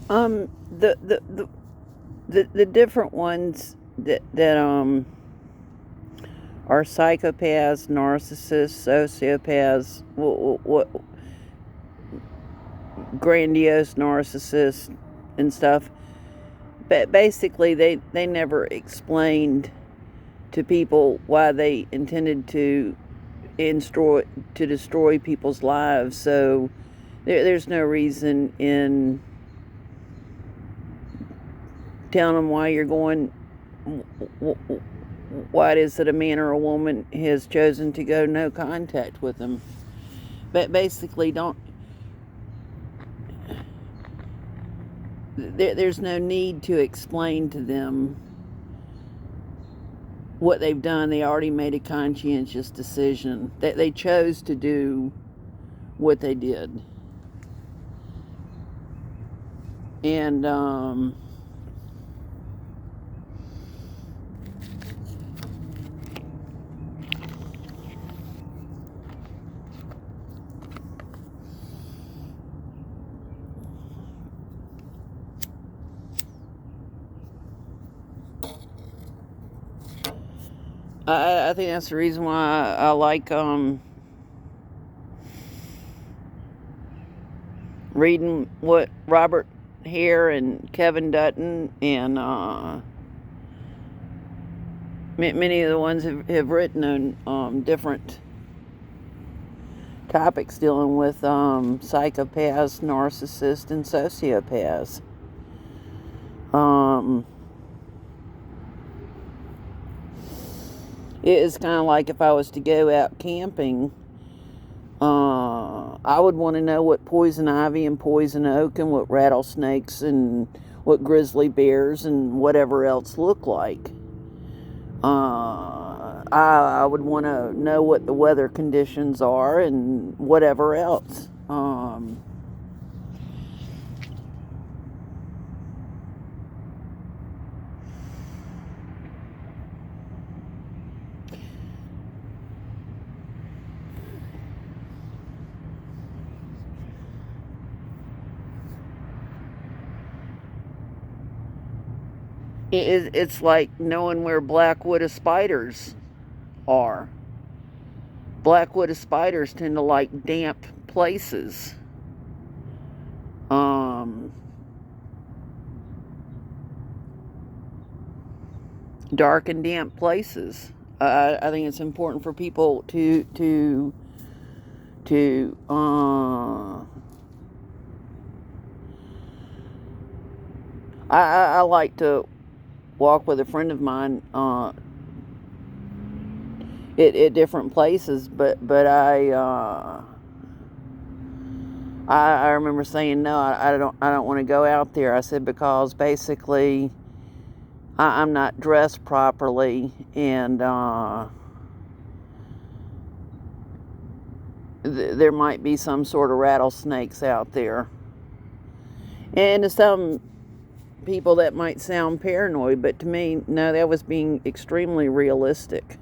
Um, the the the the different ones that are psychopaths, narcissists, sociopaths, what grandiose narcissists and stuff. But basically, they never explained to people why they intended to destroy people's lives. So there's no reason in telling them why you're going, why it is that a man or a woman has chosen to go no contact with them. But basically, don't there's no need to explain to them what they've done. They already made a conscientious decision that they chose to do what they did. And I think that's the reason why I like reading what Robert Hare and Kevin Dutton and many of the ones have written on different topics dealing with psychopaths, narcissists, and sociopaths. Um, it is kind of like if I was to go out camping, I would want to know what poison ivy and poison oak and what rattlesnakes and what grizzly bears and whatever else look like. I would want to know what the weather conditions are and whatever else. It's like knowing where black widow spiders are. Black widow spiders tend to like damp places. Um, Dark and damp places. I think it's important for people to I like to walk with a friend of mine at different places, but I remember saying no, I don't want to go out there. I said because basically I'm not dressed properly, and there might be some sort of rattlesnakes out there. And to some people that might sound paranoid, but to me, no, that was being extremely realistic.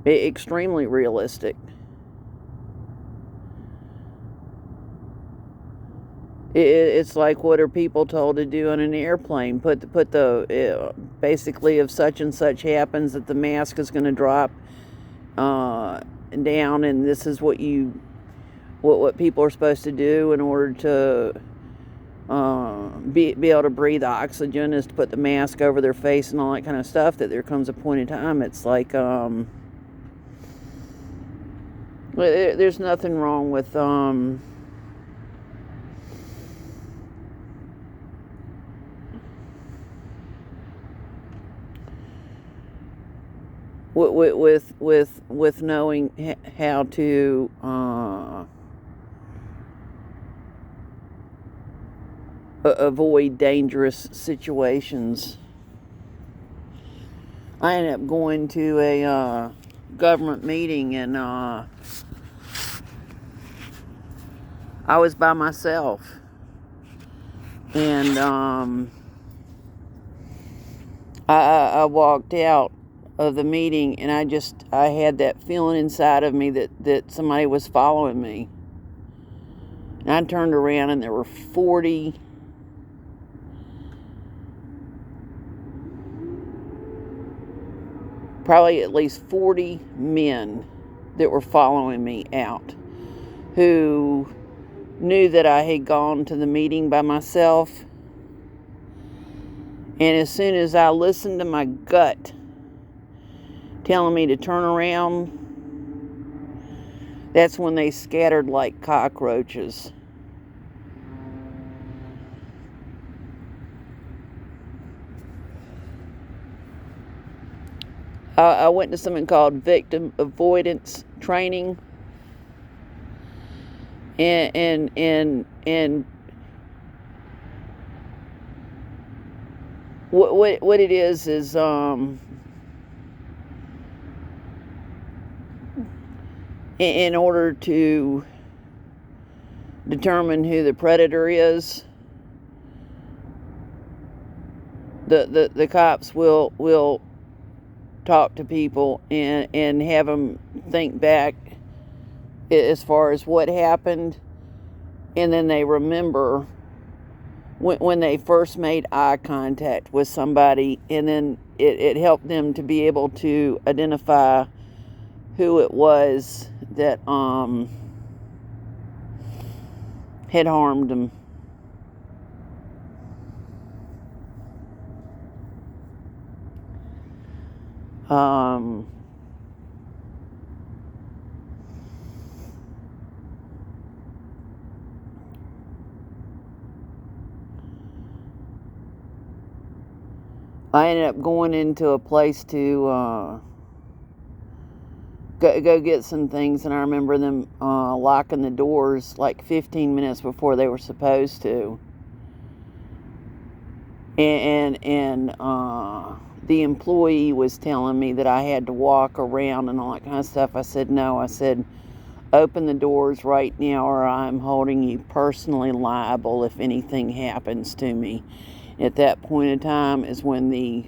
Extremely realistic. It's like, what are people told to do on an airplane? Put the basically, if such and such happens, that the mask is going to drop down, and this is what people are supposed to do in order to be able to breathe oxygen, is to put the mask over their face and all that kind of stuff. That there comes a point in time, it's like there's nothing wrong with with knowing how to avoid dangerous situations. I ended up going to a government meeting, and I was by myself, and I walked out of the meeting, and I had that feeling inside of me that somebody was following me. And I turned around, and there were probably at least 40 men that were following me out, who knew that I had gone to the meeting by myself. And as soon as I listened to my gut telling me to turn around, that's when they scattered like cockroaches. I went to something called victim avoidance training, and what it is in order to determine who the predator is, the cops will talk to people and have them think back as far as what happened, and then they remember when they first made eye contact with somebody, and then it helped them to be able to identify who it was that had harmed them. I ended up going into a place to go get some things, and I remember them locking the doors like 15 minutes before they were supposed to. And the employee was telling me that I had to walk around and all that kind of stuff. I said, no. I said, open the doors right now, or I'm holding you personally liable if anything happens to me. At that point in time is when the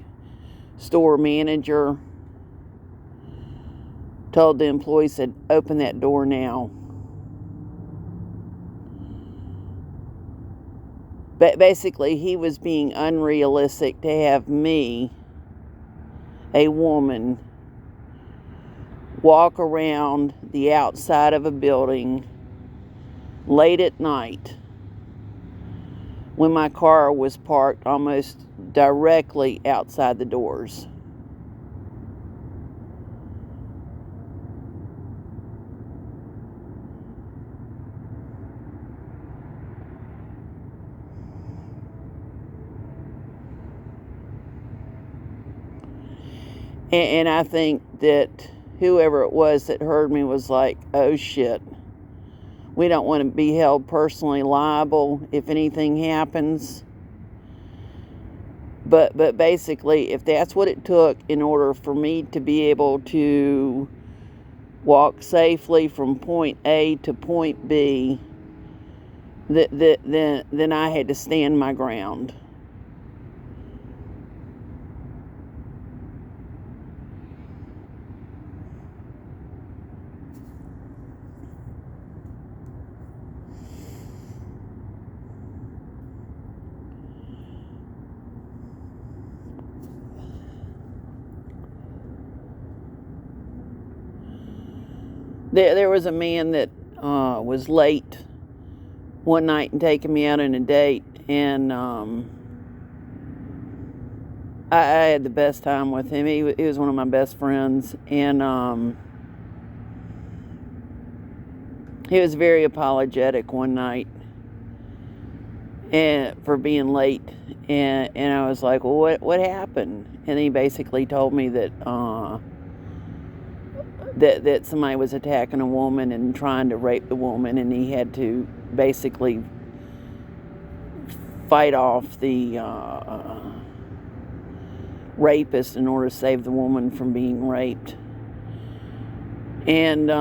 store manager told the employee, said, open that door now. But basically, he was being unrealistic to have me, a woman, walk around the outside of a building late at night when my car was parked almost directly outside the doors. And I think that whoever it was that heard me was like, oh shit, we don't want to be held personally liable if anything happens. But basically, if that's what it took in order for me to be able to walk safely from point A to point B, then I had to stand my ground. There was a man that was late one night and taking me out on a date, and I had the best time with him. He was one of my best friends, and he was very apologetic one night and for being late, and I was like, well, what happened? And he basically told me that that somebody was attacking a woman and trying to rape the woman, and he had to basically fight off the rapist in order to save the woman from being raped. And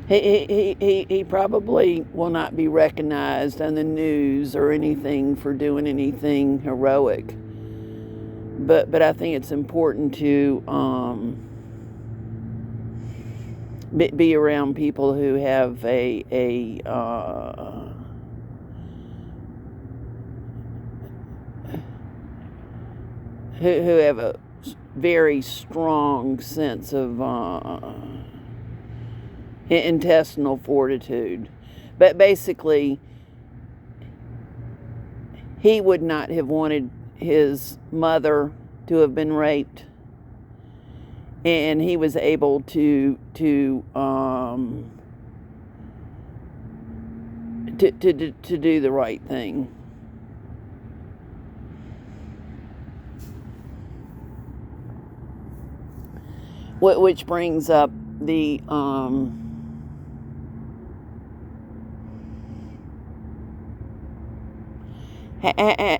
He probably will not be recognized on the news or anything for doing anything heroic. But I think it's important to be around people who have who have a very strong sense of intestinal fortitude. But basically, he would not have wanted his mother to have been raped, and he was able to do the right thing. Which brings up the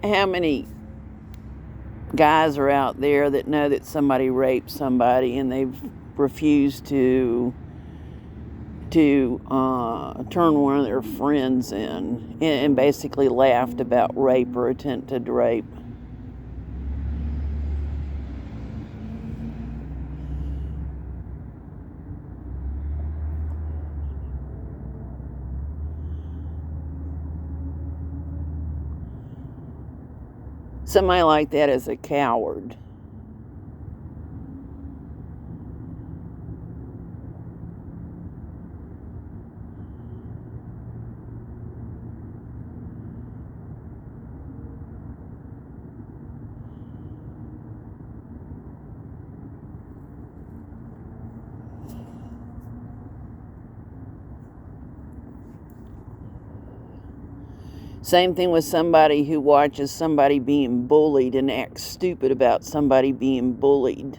how many guys are out there that know that somebody raped somebody and they've refused to turn one of their friends in and basically laughed about rape or attempted rape. Somebody like that is a coward. Same thing with somebody who watches somebody being bullied and acts stupid about somebody being bullied.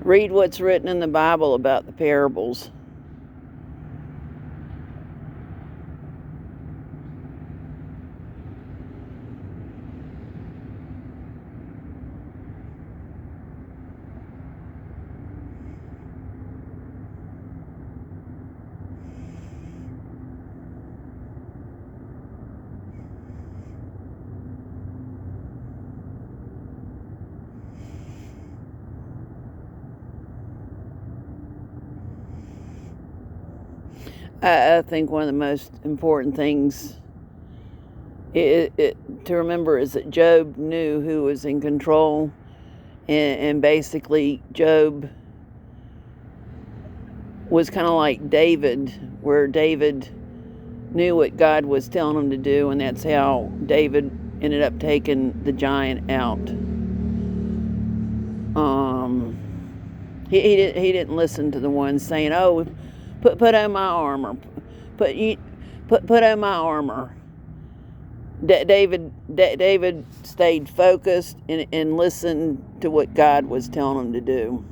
Read what's written in the Bible about the parables. I think one of the most important things to remember is that Job knew who was in control, and basically Job was kind of like David, where David knew what God was telling him to do, and that's how David ended up taking the giant out. He didn't listen to the ones saying, "Oh, put on my armor, put on my armor." David stayed focused and listened to what God was telling him to do.